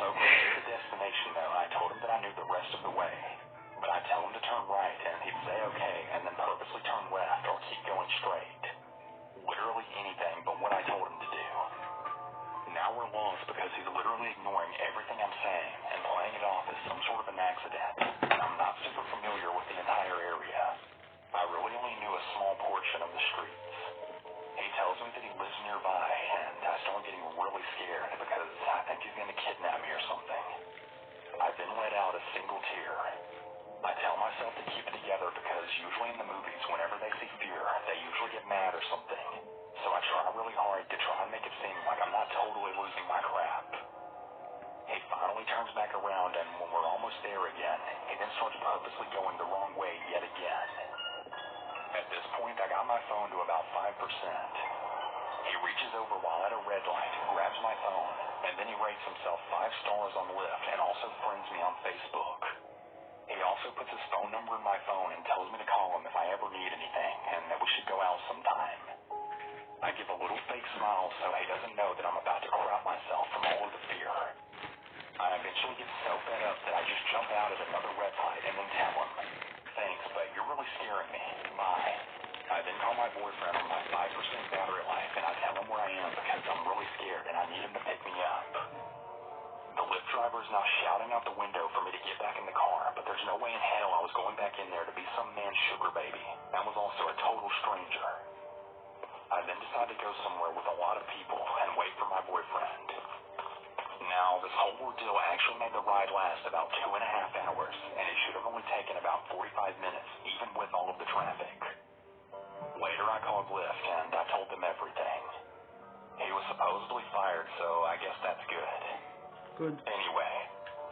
so close to the destination, though, I told him that I knew the rest of the way. But I'd tell him to turn right, and he'd say okay, and then purposely turn left or keep going straight. Literally anything but what I told him to do. Now we're lost because he's literally ignoring everything I'm saying and playing it off as some sort of an accident. I'm not super familiar with the entire area. I really only knew a small portion of the streets. He tells me that he lives nearby, and I start getting really scared because I think he's going to kidnap me or something. I then let out a single tear. I tell myself to keep it together because usually in the movies, whenever they see fear, they usually get mad or something. So I try really hard to try and make it seem like I'm not totally losing my crap. He finally turns back around, and when we're almost there again, he then starts purposely going the wrong way yet again. At this point, I got my phone to about 5%. He reaches over while at a red light, grabs my phone, and then he rates himself 5 stars on Lyft and also friends me on Facebook. He also puts his phone number in my phone and tells me to call him if I ever need anything and that we should go out sometime. I give a little fake smile so he doesn't know that I'm about to crap myself from all of the fear. I eventually get so fed up that I just jump out at another red light and then tell him, "Thanks, but you're really scaring me. Bye." I then call my boyfriend on my 5% battery life and I tell him where I am because I'm really scared and I need him to pick me up. The Lyft driver is now shouting out the window for me to get back in the car, but there's no way in hell I was going back in there to be some man's sugar baby. That was also a total stranger. I then decide to go somewhere with a lot of people and wait for my boyfriend. Now, this whole ordeal actually made the ride last about 2.5 hours, and it should have only taken about 45 minutes, even with all of the traffic. Later, I called Lyft, and I told them everything. He was supposedly fired, so I guess that's good. Good. Anyway,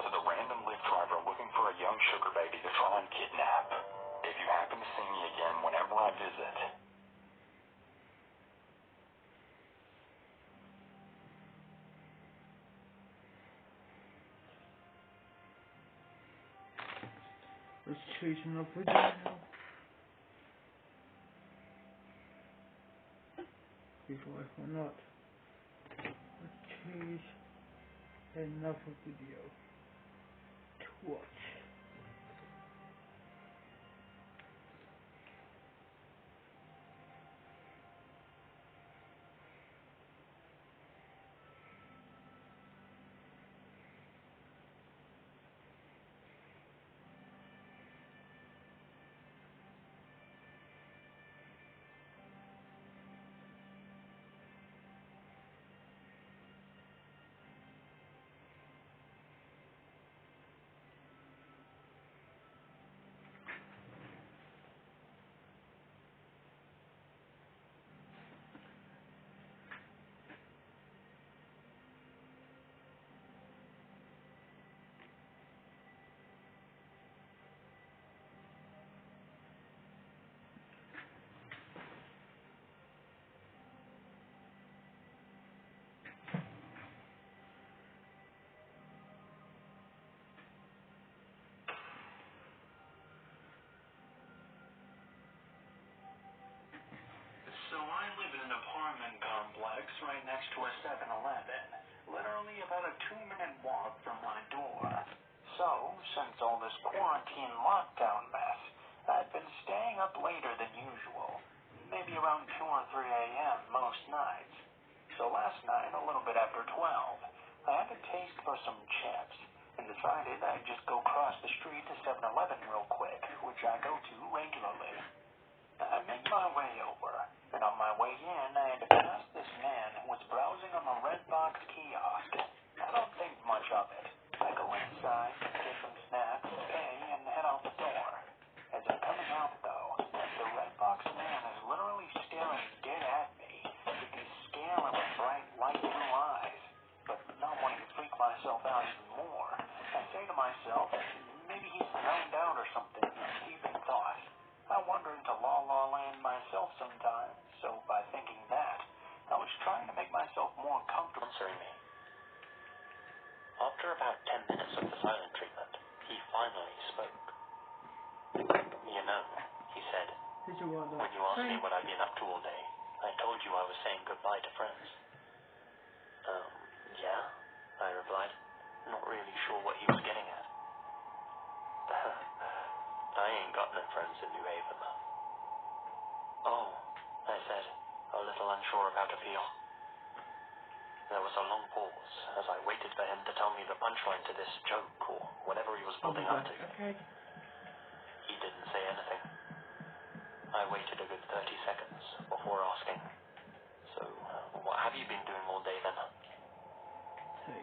to the random Lyft driver looking for a young sugar baby to try and kidnap, if you happen to see me again whenever I visit, Let's chase another video now. Before I not. Let's chase another video to watch. So I live in an apartment complex right next to a 7-Eleven, literally about a 2-minute walk from my door. So, since all this quarantine lockdown mess, I've been staying up later than usual, maybe around 2 or 3 a.m. most nights. So last night, a little bit after 12, I had a taste for some chips and decided I'd just go cross the street to 7-Eleven real quick, which I go to regularly. I make my way over, and on my way in, I had to pass this man who was browsing on the red box kiosk. I don't think much of it. I go inside, get some snacks, pay, and head out the door. As I'm coming out, though, the red box man is literally staring dead at me with these scary, bright, light blue eyes. But not wanting to freak myself out even more, I say to myself, maybe he's zoned out or something, even thought. I wander into La La Land myself sometimes, so by thinking that, I was trying to make myself more comfortable answering me. After about 10 minutes of the silent treatment, he finally spoke. You know, he said, when you asked me what I'd been up to all day, I told you I was saying goodbye to friends. Yeah, I replied. Not friends in New Haven. Oh, I said, a little unsure of how to feel. There was a long pause as I waited for him to tell me the punchline to this joke or whatever he was building up to. Okay. He didn't say anything. I waited a good 30 seconds before asking, so what have you been doing all day then?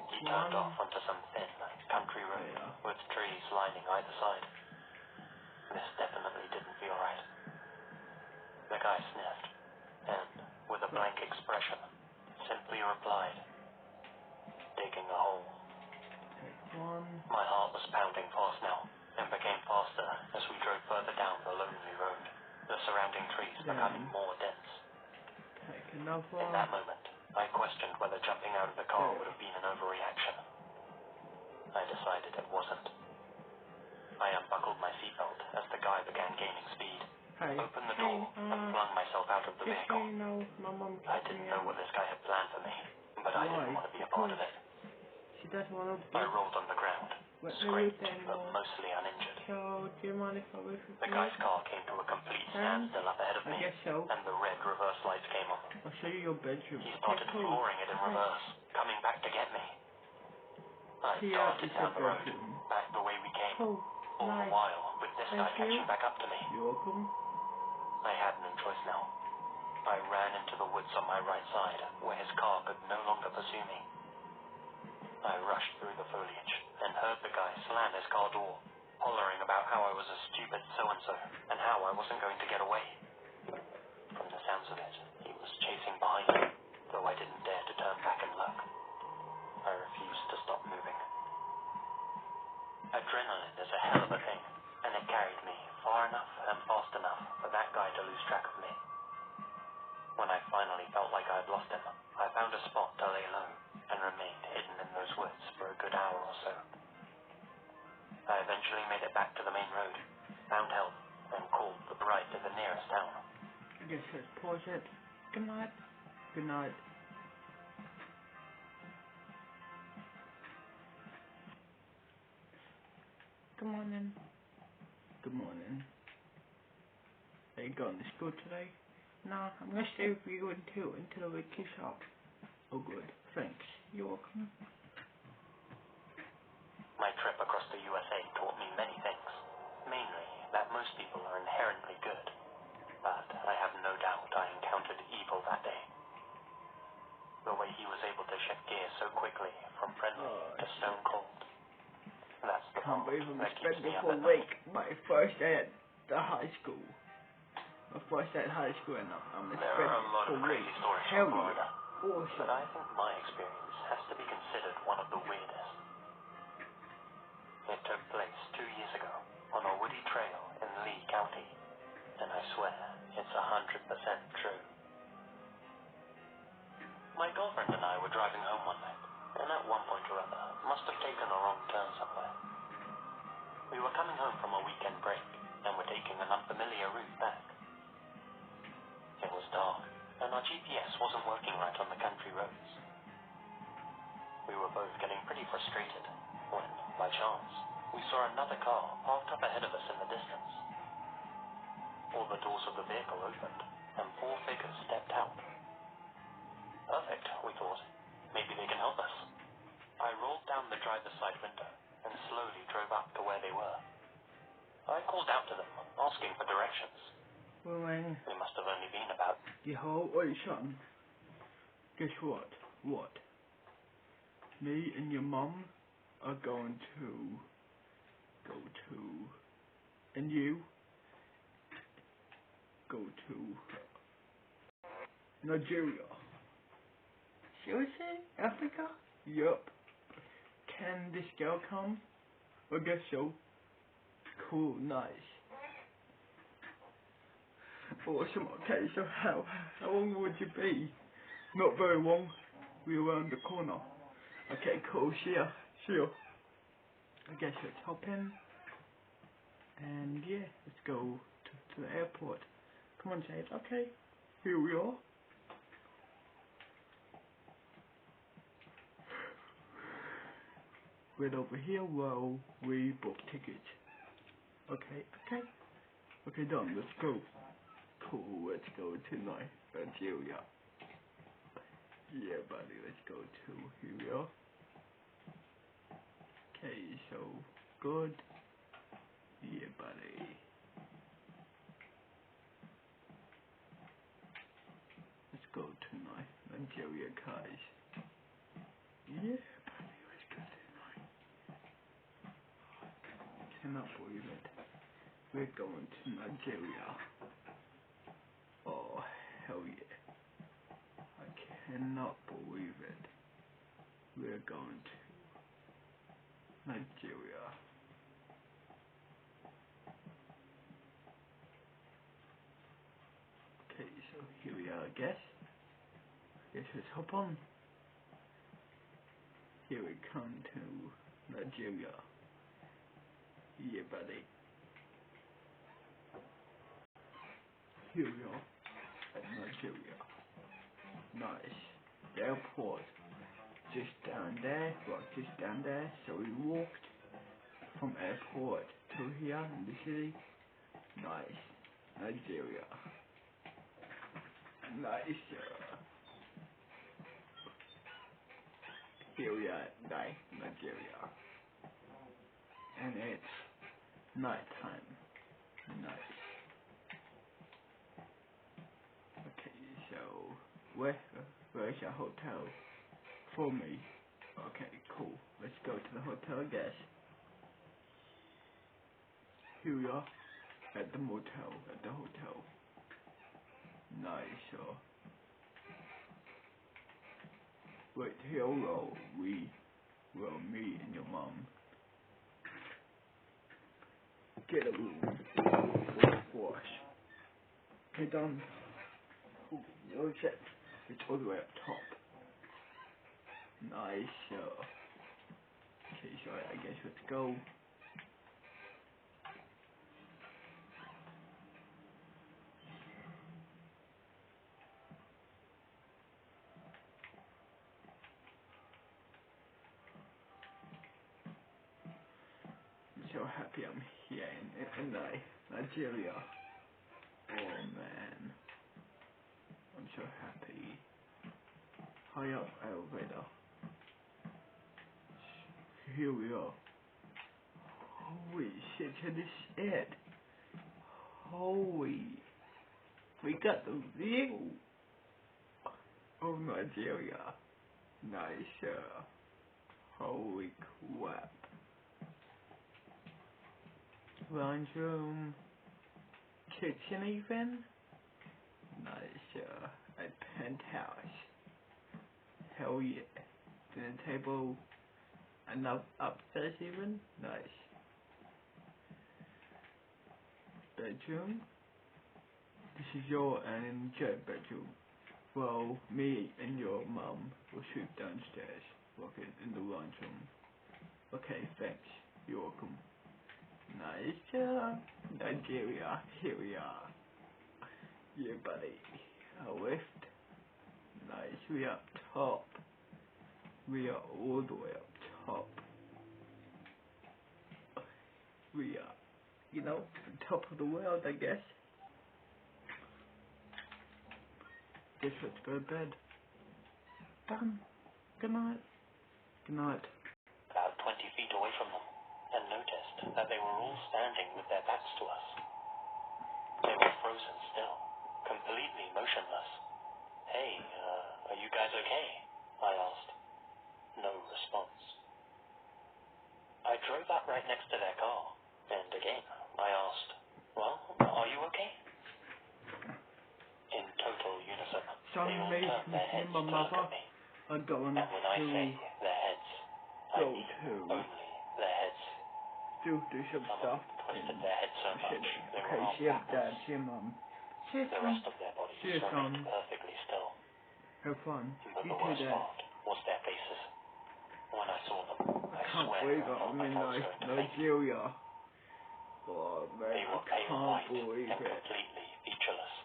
He turned off onto some thin country road with trees lining either side. This definitely didn't feel right. The guy sniffed, and, with a blank expression, simply replied, digging a hole. My heart was pounding fast now, and became faster as we drove further down the lonely road, the surrounding trees becoming more dense. In that moment, I questioned whether jumping out of the car would have been an overreaction. I decided it wasn't. I unbuckled my seatbelt as the guy began gaining speed, opened the door, and flung myself out of the vehicle. I didn't know what this guy had planned for me, but I didn't want to be a part of it. I rolled on the ground, scraped, but mostly uninjured. The guy's car came to a complete standstill up ahead of me, and the red reverse lights came on. I'll show you your bedroom. He started flooring it in reverse, coming back to get me. I darted down the road, back the way we came, all the while with this guy catching back up to me. You're welcome. I had no choice now. I ran into the woods on my right side, where his car could no longer pursue me. I rushed through the foliage and heard the guy slam his car door, hollering about how I was a stupid so-and-so and how I wasn't going to get away. From the sounds of it, he was chasing behind me, though I didn't dare to turn back and look. I refused to stop moving. Adrenaline is a hell of a thing, and it carried me far enough and fast enough for that guy to lose track of me. When I finally felt like I had lost him, I found a spot to lay low and remained hidden in those woods for a good hour or so. I eventually made it back to the main road, found help, and called the ride to the nearest town. I guess let's pause it. Good night. Good night. Good morning. Good morning. Are you going to school today? Nah, I'm gonna stay with you until the week is up. Oh good, thanks. You're welcome. My trip across the USA taught me many things. Mainly, that most people are inherently good. But I have no doubt I encountered evil that day. The way he was able to shift gears so quickly from friendly to stone cold. That's the Can't believe I'm that keeps me spending up for at a week. My first day at the high school. My first day at high school, and I'm There are a lot of crazy stories from Florida. Awesome. But I think my experience has to be considered one of the weirdest. It took place 2 years ago on a woody trail in Lee County, and I swear it's 100% true. My girlfriend and I were driving home one night, and at one point or other must have taken a wrong turn somewhere. We were coming home from a weekend break, and were taking an unfamiliar route back. It was dark, and our GPS wasn't working right on the country roads. We were both getting pretty frustrated when, by chance, we saw another car parked up ahead of us in the distance. All the doors of the vehicle opened, and 4 figures stepped out. Perfect, we thought. Maybe they can help us. I rolled down the driver's side window and slowly drove up to where they were. I called out to them, asking for directions. They must have only been about... Yo, oi son. Guess what? What? Me and your mum are going to... And you? Go to... Nigeria. Seriously? Africa? Yup. Can this girl come? I guess so. Cool, nice. Awesome. Okay, so how long would you be? Not very long. We're around the corner. Okay, cool. See ya. I guess let's hop in. And yeah, let's go to the airport. Come on, Jade. Okay, here we are. Right over here, well, we book tickets. Okay. Okay, done. Let's go. Cool. Let's go to Nigeria. Yeah, buddy. Let's go to here we are. Okay, so good. Yeah, buddy. Let's go to Nigeria, guys. Yeah, buddy. Let's go to Nigeria. I cannot believe it. We're going to Nigeria. Oh, hell yeah. I cannot believe it. We're going to Nigeria. Okay, so here we are, I guess. Let's hop on. Here we come to Nigeria. Yeah, buddy. Here we are at Nigeria. Nice. The airport. Just down there. Well, just down there. So we walked from airport to here in the city. Nice. Nigeria. Nice. Here we are at Nigeria. And it's night time. Nice. Okay, so where's your hotel for me? Okay, cool. Let's go to the hotel, I guess. Here we are at the motel, at the hotel. Nice. Wait, here me and your mom get a room. Wash. Okay, done. Cool. No check. It's all the way up top. Nice. Okay, so I guess let's go. I'm so happy I'm here in Nigeria. Oh man, I'm so happy. High up elevator. Here we are. Holy shit, this is it. Holy, we got the view of Nigeria. Nice. Holy crap. Lounge room, kitchen even. Nice. A penthouse. Hell yeah. Dinner table. And upstairs even. Nice. Bedroom. This is your and enjoy bedroom. Well, me and your mum will sleep downstairs. Okay, in the lounge room. Okay, thanks. You're welcome. Nice. Nigeria. Here we are. Yeah, buddy. A lift. Nice. We are up top. We are all the way up top. We are, the top of the world, I guess. Guess let's go to bed. Done. Good night. Good night. About 20 feet away from them, and noticed that they were all standing with their backs to us. They were frozen still, completely motionless. Hey, are you guys okay? I asked. No response. I drove up right next to their car, and again, I asked, well, are you okay? In total unison, they all turned their heads to look at me. I'm going and when I say their heads, I mean only their heads. Do some stuff. Twisted their heads so much, they were Okay, arm see you, Dad. backwards. See you, Mum. The rest of their bodies remained perfectly still. Have fun. But the worst part was their faces. When I saw them, I can't swear believe I it. thought I'm my in God was going to faint. Nigeria. Oh man, They were pale white and completely featureless.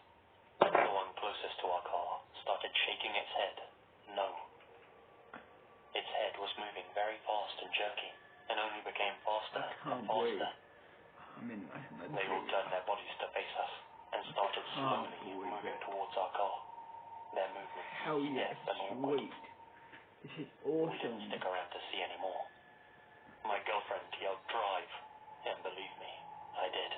The one closest to our car started shaking its head. No. Its head was moving very fast and jerky, and only became faster and faster. I'm in Nigeria. They all turned their bodies to face slowly moving towards our car. Their movement Hell yeah, stiff and awkward. sweet. This is We didn't awesome. stick around to see any more. My girlfriend yelled, "Drive," and believe me, I did.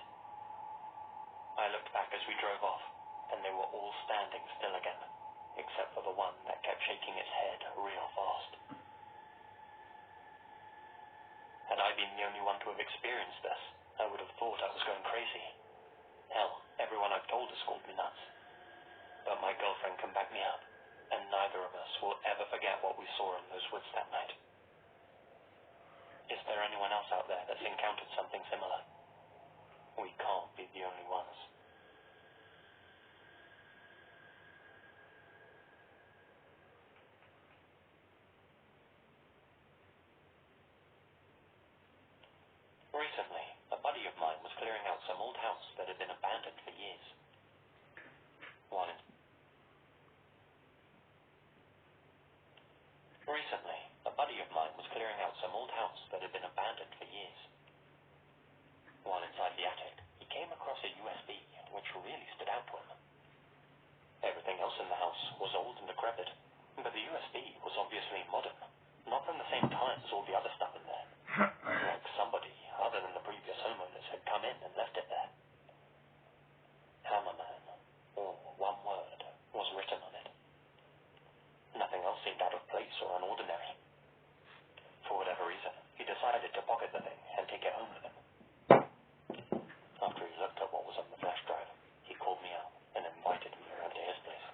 I looked back as we drove off, and they were all standing still again, except for the one that kept shaking its head real fast. Had I been the only one to have experienced this, I would have thought I was going crazy. Hell, everyone I've told has called me nuts. But my girlfriend can back me up, and neither of us will ever forget what we saw in those woods that night. Is there anyone else out there that's encountered something similar? We can't be the only ones. Recently, a buddy of mine was clearing out some old house that had been abandoned for years. While inside the attic, he came across a USB, which really stood out to him. Everything else in the house was old and decrepit, but the USB was obviously modern, not from the same time as all the other stuff in there. Like somebody, other than the previous homeowners, had come in and left it there. Hammerman, or one word, was written on it. Nothing else seemed out of place or unordinary. For whatever reason, he decided to pocket the thing and take it home with him. After he looked at what was on the flash drive, he called me out and invited me around to his place.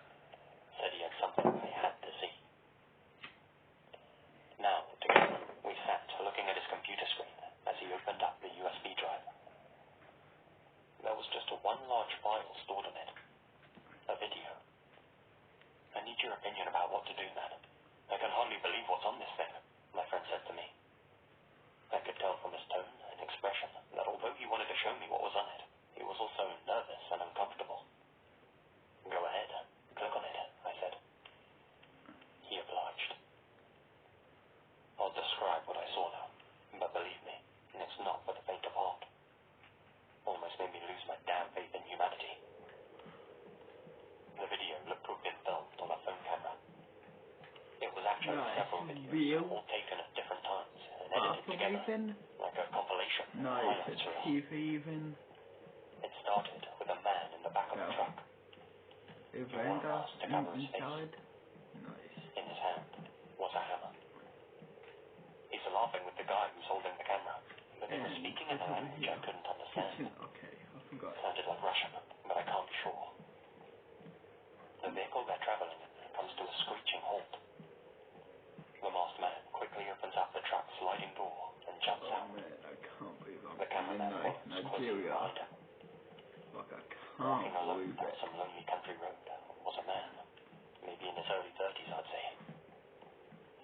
Said he had something I had to see. Now, together, we sat looking at his computer screen as he opened up the USB drive. There was just one large file stored on it. A video. I need your opinion about what to do, man. I can hardly believe what's on this thing, my friend said to me. I could tell from his tone and expression that although he wanted to show me what was on it, he was also nervous and uncomfortable. Go ahead, click on it, I said. He obliged. I'll describe what I saw now, but believe me, it's not for the faint of heart. Almost made me lose my damn faith in humanity. The video looked to have been filmed on a phone camera. It was actually several videos, all taken at different times and edited together, like a compilation. Nice, it's TV even. It started with a man in the back of the truck. Inside. Nice. In his hand was a hammer. He's laughing with the guy who's holding the camera, but they were speaking in a language I couldn't understand. Okay, I forgot. Sounded like Russian, but I can't be sure. The vehicle they're traveling in comes to a screeching halt. The masked man quickly opens up the truck's sliding door and jumps out. Man, I can't believe I'm the cameraman follows closely behind him. Like, I Walking can't alone believe down it. some lonely country road was a man, maybe in his early 30s, I'd say.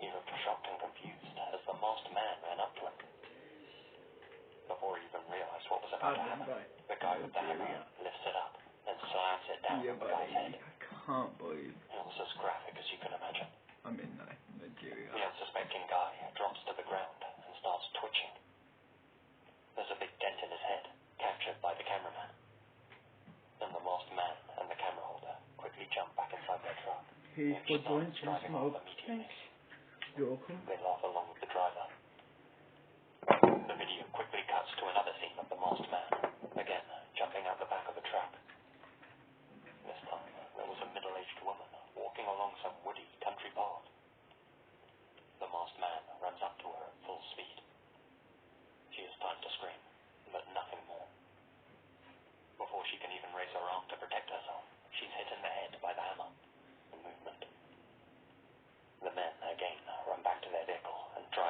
He looked shocked and confused as the masked man ran up to him. Before he even realized what was about to happen, the guy with the hammer lifts it up and slams it down on the guy's head. I can't believe. It was as graphic as you can imagine. I'm in Nigeria. The unsuspecting guy drops to the ground and starts twitching. There's a big dent in his head, captured by the cameraman. And the masked man and the camera holder quickly jump back inside their truck. He's for joints and smoke. You're welcome. They laugh along with the driver. The video quickly cuts to another scene of the masked man, again jumping out the back of the truck. This time, there was a middle-aged woman walking along some woody country path. The masked man runs up to her at full speed. She has time to scream, but nothing more. Before she can even raise her arm to protect herself, she's hit in the head by the hammer. The movement. The men, again, run back to their vehicle and drive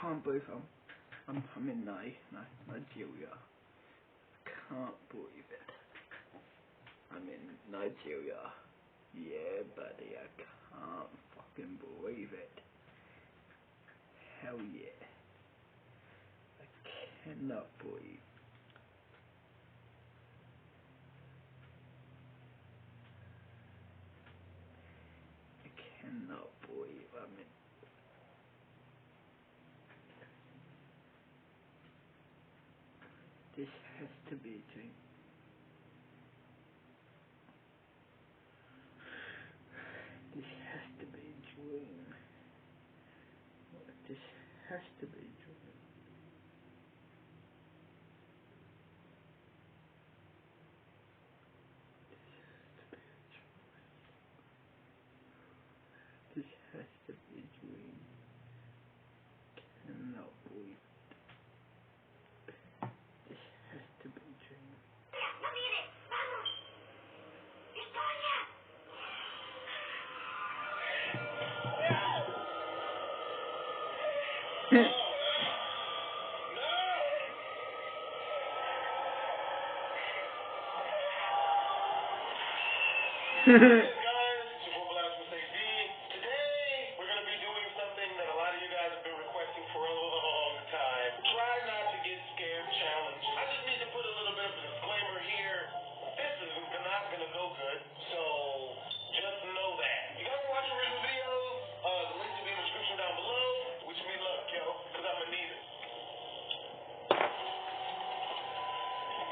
can't believe I'm in Nigeria. Can't believe it. I'm in Nigeria. Yeah, buddy, I can't fucking believe it. Hell yeah. I cannot believe. I cannot believe I'm in. This has to be a dream. This has to be a dream. This has to be a dream. This has to be a dream. Cannot believe. This has to be a dream.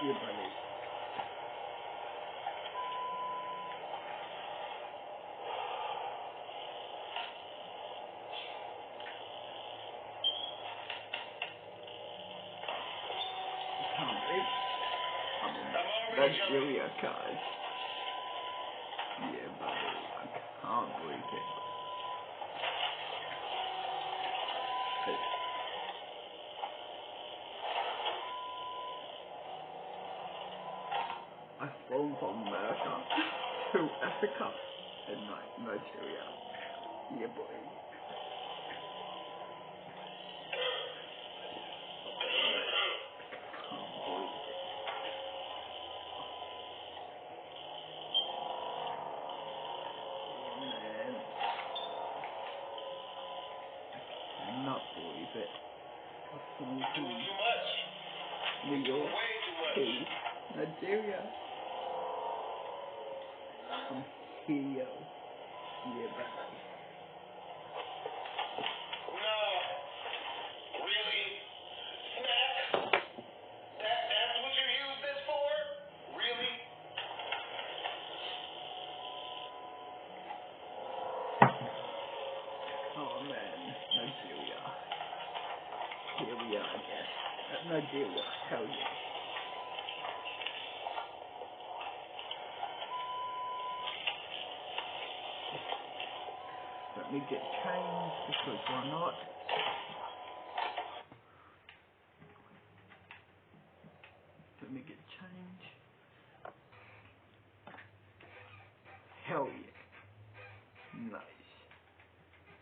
Yeah, buddy. Nigeria, guys. Yeah, buddy. I can't believe it. I've flown from America to Africa and Nigeria. Yeah, boy. Not believe it. Doing too much. New York, City, Nigeria. I'm here. Yeah, baby. No. Really? Snack? That's what you use this for? Really? Oh man, Nigeria. Here we are, I guess. Nigeria, hell yeah. Let me get changed because why not? Let me get changed. Hell yeah. Nice.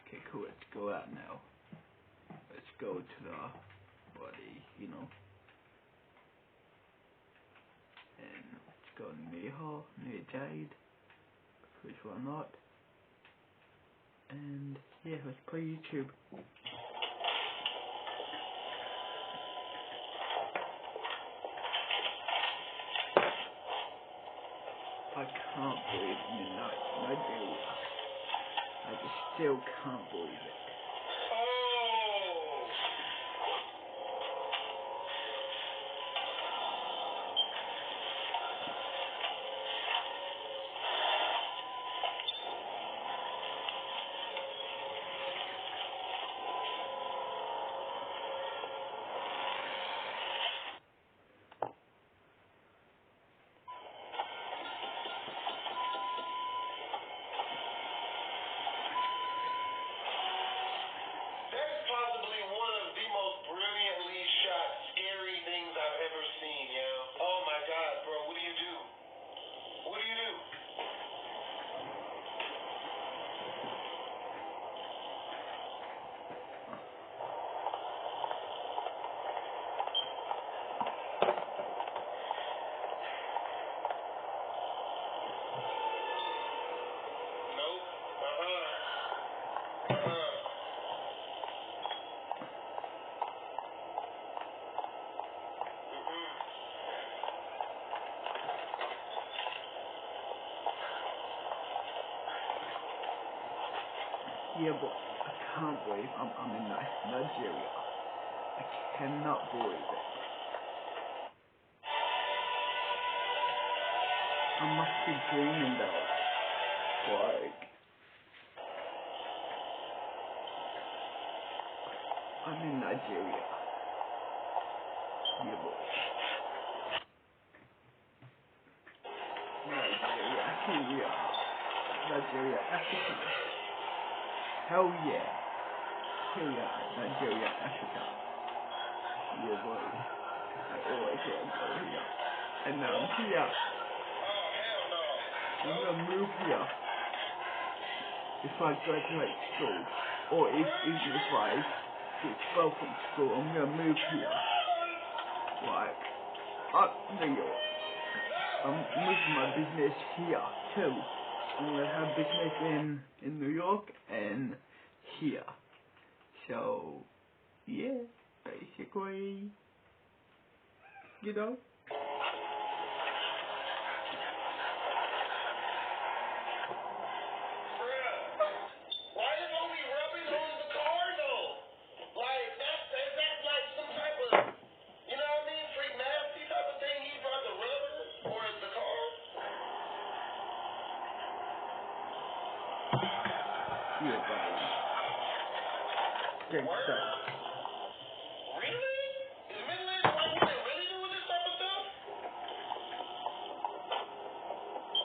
Okay, cool. Let's go out now. Let's go to the body, you know. And let's go near Jade. Because why not? And yeah, let's play YouTube. I can't believe I'm in Nigeria. I just still can't believe it. Yeah, but I can't believe I'm in Nigeria. I cannot believe it. I must be dreaming though. Like, I'm in Nigeria. Yeah, boy. Nigeria, here we are. Nigeria, Africa. Hell yeah. Here we are, Nigeria, Africa. Yeah, boy. I always want to go here. And now I'm here. I'm gonna move here. If I graduate school, or even if I get expelled from school, I'm gonna move here. Like, up New York. I'm moving my business here too. I'm gonna have business in New York and here. So, yeah, basically, you know. Yeah, buddy. Gangster. Really? Is middle-aged white women really doing this type of stuff?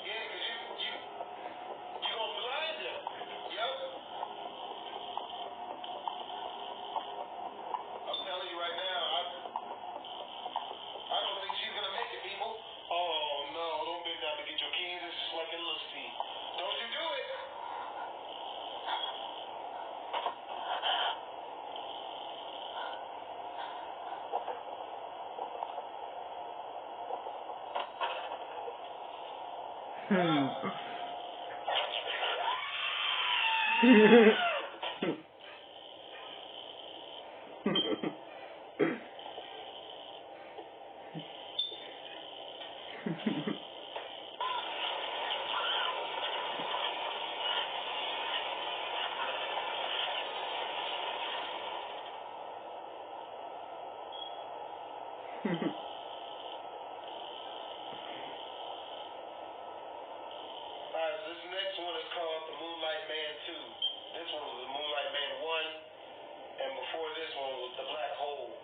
Yeah, because you gonna blind them. Yep. I'm telling you right now, I don't think she's gonna make it, people. Oh no, don't bend down to get your keys. It's just like in Lucy. Don't you do it. Alright, so this next one is called The Moonlight Man 2. This one was The Moonlight Man 1, and before this one was The Black Hole.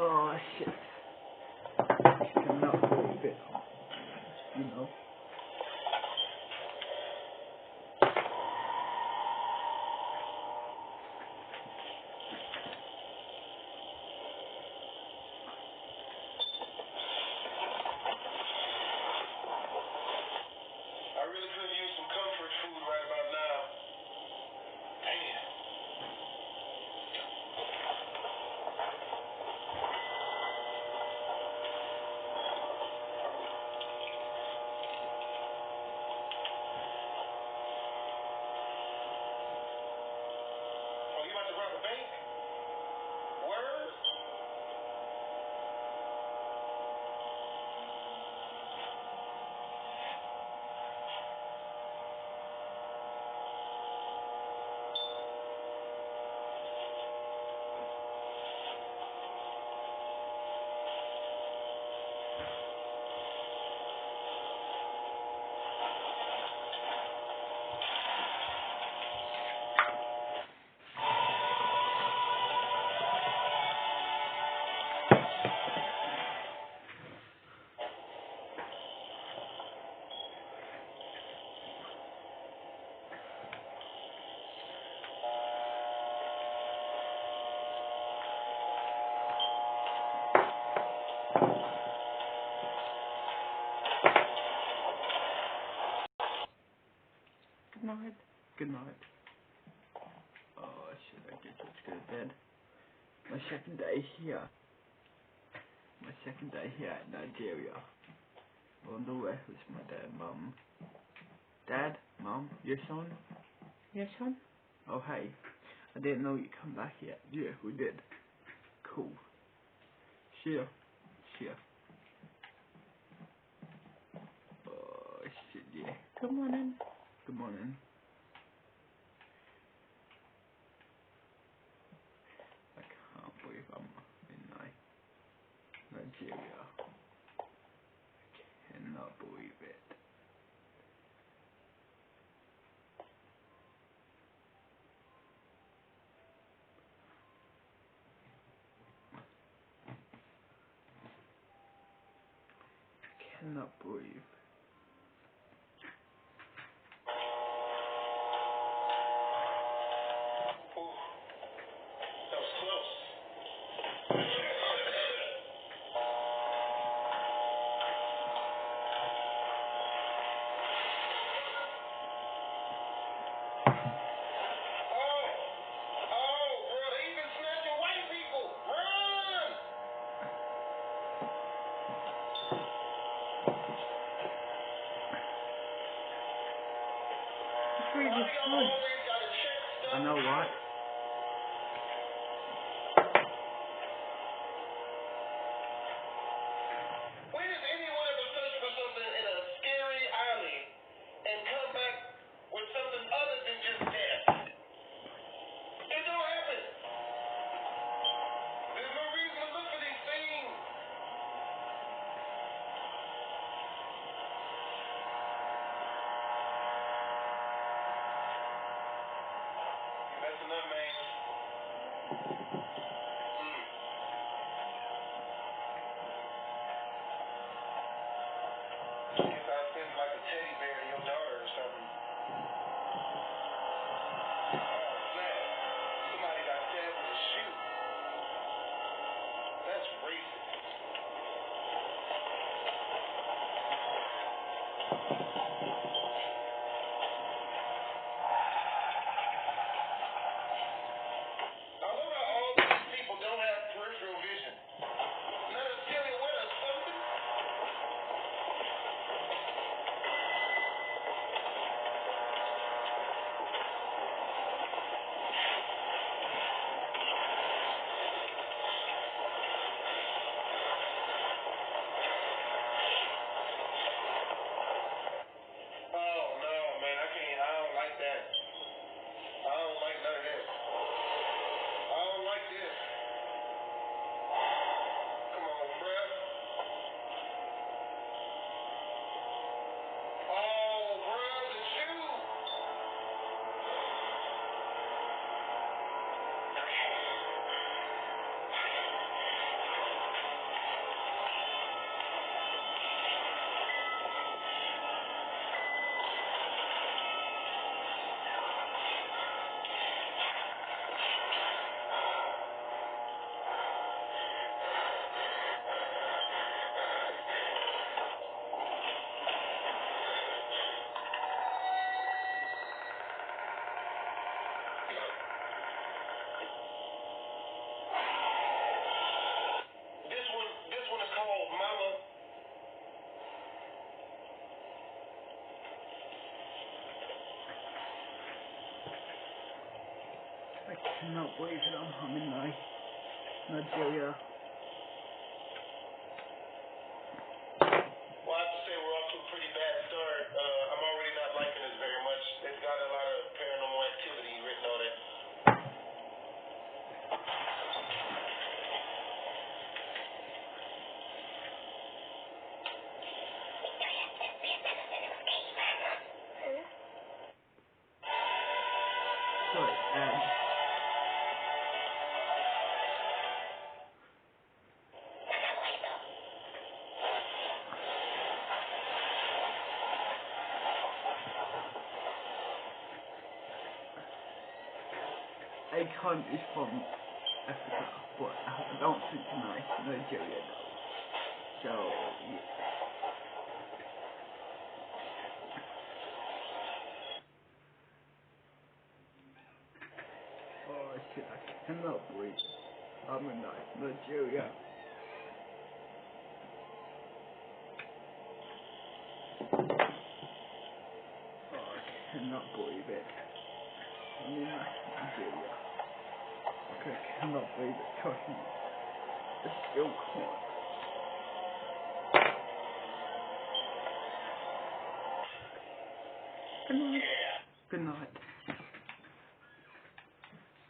Oh shit. I cannot believe it. You know. I really could use some comfort food right about now. Damn. Oh, you about to rob a bank? Word? Good night. Good night. Oh shit, I guess let's go to bed. My second day here. My second day here in Nigeria. On the way with my dad, mum. Dad, mum, your son? Your son? Oh hey, I didn't know you come back yet. Yeah, we did. Cool. See ya. See ya. Oh shit, yeah. Good morning. Good morning. I can't believe I'm in Nigeria. I cannot believe it. Cannot believe. That was close. It's really fun. I know what? When has anyone ever searched for something in a scary alley and come back with something other than just death? It don't happen. There's no reason to look for these things. That's enough, man. Guess I'll send like a teddy bear to your daughter or something. Oh, snap. Somebody got stabbed with a shoe. That's racist. I love how all these people don't have peripheral vision. Not a silhouette or something. Oh no, man, I don't like that. I don't like none of this. I don't like this. Come on, bruh. Oh, bruh, the shoe. This one is called Mama. I cannot believe it. I'm in Nigeria. Well, I have to say we're off to a pretty bad start. I'm already not liking this very much. It's got a lot of paranormal activity written on it. Sorry, Akon is from Africa, but I don't think Nigeria though. So, yeah. Oh shit, I cannot breathe. I'm in Nigeria. cannot believe it. I'm in Nigeria. I cannot believe it. Trust me. I still can't. Good night. Good night.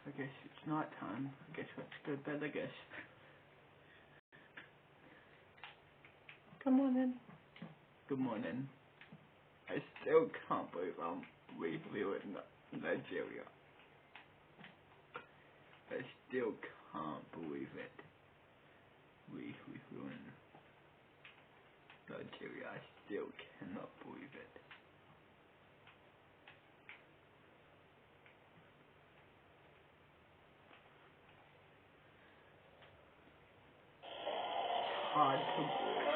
I guess it's night time. I guess we have to go to bed, I guess. Good morning. Good morning. I still can't believe we live in Nigeria. I still can't believe it. We live in Nigeria. I still cannot believe it. Hard to believe.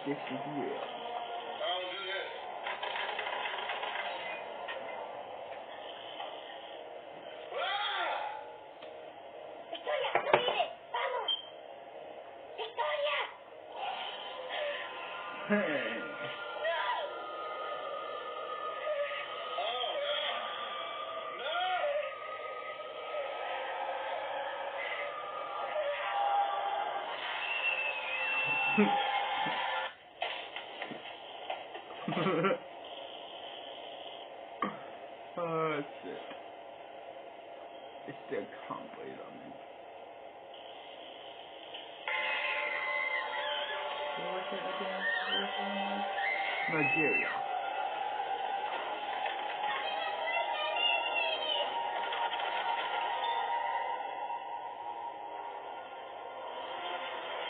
This is real. Hey. Oh shit. I still can't believe it. What's it again? Nigeria.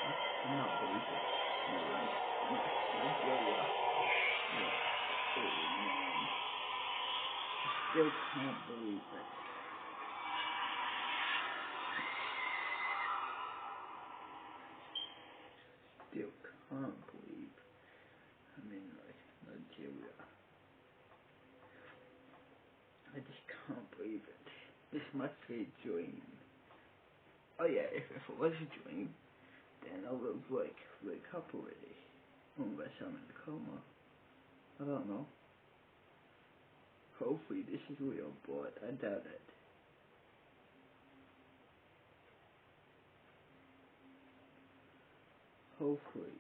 I cannot believe it. Nigeria. Oh man. I still can't believe it. Still can't believe I'm in Nigeria. I just can't believe it. This must be a dream. Oh yeah, if it was a dream, then I would wake up already. Unless I'm in a coma. I don't know. Hopefully this is real, but I doubt it. Hopefully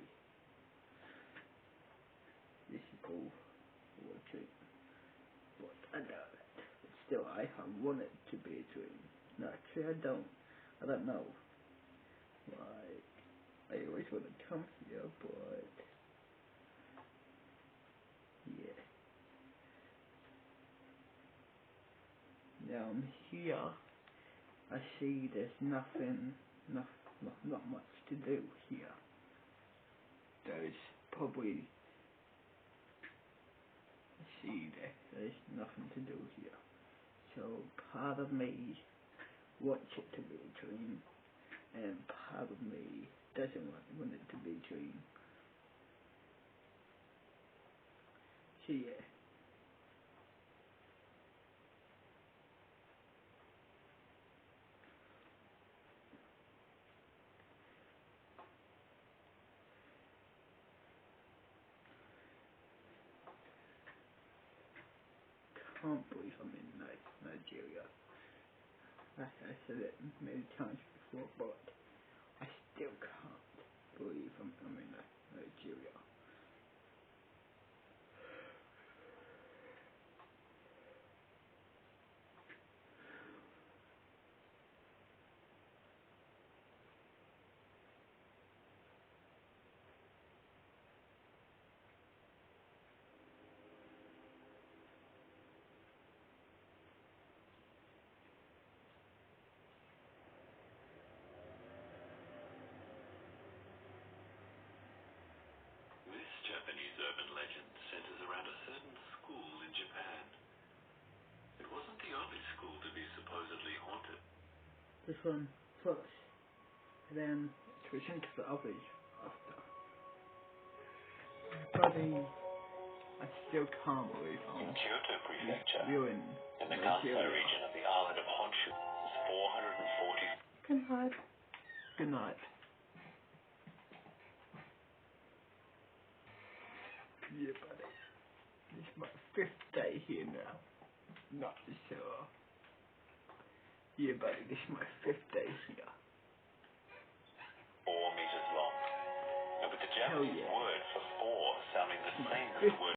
this is all a dream, but I doubt it. But still, I want it to be a dream. No, actually I don't know. Like, I always want to come here, but yeah. Now I'm here. I see there's not much to do here. There's probably, there's nothing to do here. So part of me wants it to be a dream, and part of me doesn't want it to be a dream. So yeah. Can't believe I'm in Nigeria. I said it many times before, but I still can't believe I'm in Nigeria. This Japanese urban legend centers around a certain school in Japan. It wasn't the only school to be supposedly haunted. This one first, and then switch into the others after. Buddy, I still can't believe In Kyoto Prefecture, we're in in the Kansai Nigeria. region of the island of Honshu, is 440. Good night. Good night. Yeah, buddy. This is my 5th day here now. Not sure. Yeah, buddy, this is my 5th day here. 4 meters long. And with the Hell Japanese yeah. word for 4 sounding the It's my same as the 5th word